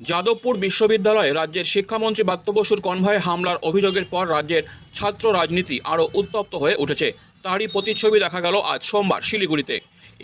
যাদবপুর বিশ্ববিদ্যালয়ে রাজ্যের শিক্ষামন্ত্রী ব্রাত্য বসুর কনভয়ে হামলার অভিযোগের পর রাজ্যের ছাত্র রাজনীতি আরও উত্তপ্ত হয়ে উঠেছে। তারই প্রতিচ্ছবি দেখা গেল আজ সোমবার শিলিগুড়িতে।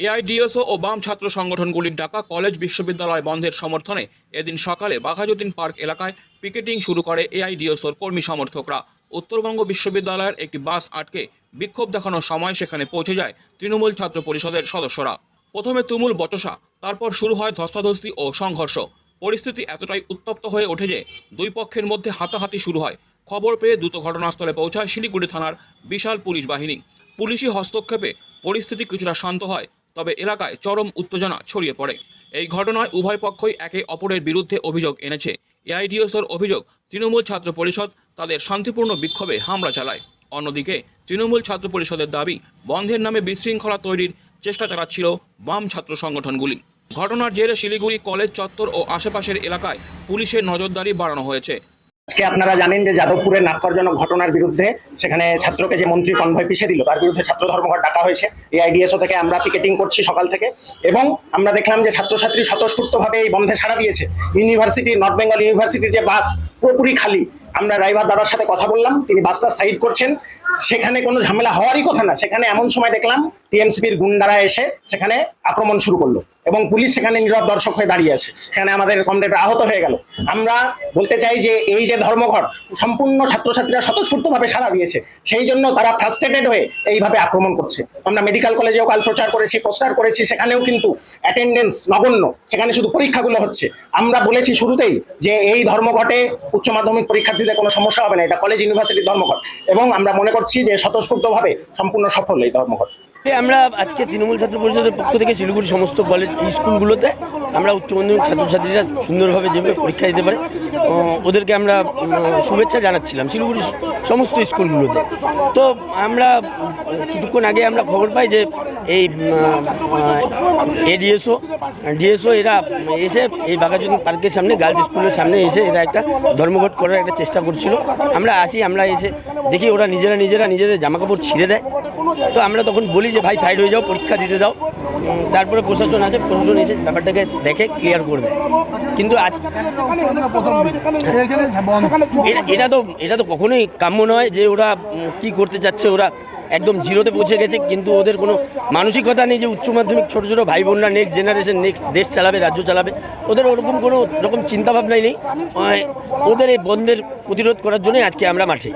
এআইডিএসও ও বাম ছাত্র সংগঠনগুলির ডাকা কলেজ বিশ্ববিদ্যালয় বন্ধের সমর্থনে এদিন সকালে বাঘাযতীন পার্ক এলাকায় পিকেটিং শুরু করে এআইডিএসওর কর্মী সমর্থকরা। উত্তরবঙ্গ বিশ্ববিদ্যালয়ের একটি বাস আটকে বিক্ষোভ দেখানোর সময় সেখানে পৌঁছে যায় তৃণমূল ছাত্র পরিষদের সদস্যরা। প্রথমে তুমুল বচসা, তারপর শুরু হয় ধস্তাধস্তি ও সংঘর্ষ। পরিস্থিতি এতটাই উত্তপ্ত হয়ে ওঠে যে দুই পক্ষের মধ্যে হাতাহাতি শুরু হয়। খবর পেয়ে দ্রুত ঘটনাস্থলে পৌঁছায় শিলিগুড়ি থানার বিশাল পুলিশ বাহিনী। পুলিশি হস্তক্ষেপে পরিস্থিতি কিছুটা শান্ত হয়, তবে এলাকায় চরম উত্তেজনা ছড়িয়ে পড়ে। এই ঘটনায় উভয় পক্ষই একে অপরের বিরুদ্ধে অভিযোগ এনেছে। এআইডিএসওর অভিযোগ, তৃণমূল ছাত্র পরিষদ তাদের শান্তিপূর্ণ বিক্ষোভে হামলা চালায়। অন্যদিকে তৃণমূল ছাত্র পরিষদের দাবি, বন্ধের নামে বিশৃঙ্খলা তৈরির চেষ্টা চালাচ্ছিল বাম ছাত্র সংগঠনগুলি। ঘটনার জেরে শিলিগুড়ি কলেজ চত্বর ও আশেপাশের এলাকায় পুলিশের নজরদারি বাড়ানো হয়েছে। আজকে আপনারা জানেন যে যাদবপুরের নাক্করজনক ঘটনার বিরুদ্ধে সেখানে ছাত্রকে যে মন্ত্রী কনভয় পিছিয়ে দিল, তার বিরুদ্ধে ছাত্র ধর্মঘট ডাকা হয়েছে। এআইডিএসও থেকে আমরা পিকেটিং করছি সকাল থেকে, এবং আমরা দেখলাম যে ছাত্রছাত্রী স্বতঃস্ফূর্তভাবে এই বন্ধে সাড়া দিয়েছে। ইউনিভার্সিটি, নর্থ বেঙ্গল ইউনিভার্সিটির যে বাস পুরোপুরি খালি। আমরা ড্রাইভার দাদার সাথে কথা বললাম, তিনি বাসটা সাইড করছেন। সেখানে কোনো ঝামেলা হওয়ারই কথা না। সেখানে এমন সময় দেখলাম টিএমসিপির গুন্ডারা এসে সেখানে আক্রমণ শুরু করলো, এবং পুলিশ সেখানে নীরব দর্শক হয়ে দাঁড়িয়ে আছে। সেখানে আমাদের কমরেড আহত হয়ে গেল। আমরা বলতে চাই যে এই যে ধর্মঘট, সম্পূর্ণ ছাত্রছাত্রীরা স্বতঃস্ফূর্তভাবে সাড়া দিয়েছে, সেই জন্য তারা ফ্রাস্ট্রেটেড হয়ে এইভাবে আক্রমণ করছে। আমরা মেডিকেল কলেজেও কাল প্রচার করেছি, পোস্টার করেছি, সেখানেও কিন্তু অ্যাটেন্ডেন্স নগণ্য। সেখানে শুধু পরীক্ষাগুলো হচ্ছে। আমরা বলেছি শুরুতেই যে এই ধর্মঘটে উচ্চ মাধ্যমিক পরীক্ষার্থীদের কোনো সমস্যা হবে না, এটা কলেজ ইউনিভার্সিটির ধর্মঘট, এবং আমরা মনে করছি যে স্বতঃস্ফূর্তভাবে সম্পূর্ণ সফল এই ধর্মঘট। আমরা আজকে তৃণমূল ছাত্র পরিষদের পক্ষ থেকে শিলিগুড়ি সমস্ত কলেজ স্কুলগুলোতে আমরা উচ্চ মাধ্যমিক ছাত্রছাত্রীরা সুন্দরভাবে যেভাবে পরীক্ষা দিতে পারে ওদেরকে আমরা শুভেচ্ছা জানাচ্ছিলাম শিলিগুড়ির সমস্ত স্কুলগুলোতে। তো আমরা কিছুক্ষণ আগে আমরা খবর পাই যে এই ডিএসও এরা এসে এই বাঘাযতীন পার্কের সামনে, গার্লস স্কুলের সামনে এসে এরা একটা ধর্মঘট করার একটা চেষ্টা করছিল। আমরা এসে দেখি ওরা নিজেদের জামাকাপড় ছিঁড়ে দেয়। তো আমরা তখন বলি যে ভাই সাইড হয়ে যাও, পরীক্ষা দিতে দাও। তারপরে প্রশাসন এসে ব্যাপারটাকে দেখে ক্লিয়ার করে দেয়। কিন্তু আজ এটা তো কখনোই কাম্য নয় যে ওরা কি করতে চাচ্ছে। ওরা একদম জিরোতে পৌঁছে গেছে, কিন্তু ওদের কোনো মানসিকতা নেই যে উচ্চ মাধ্যমিক ছোটো ছোটো ভাই বোনরা নেক্সট জেনারেশন, নেক্সট দেশ চালাবে, রাজ্য চালাবে। ওদের ওরকম কোনো রকম চিন্তাভাবনাই নেই। ওদের এই বন্ধের প্রতিরোধ করার জন্যই আজকে আমরা মাঠে।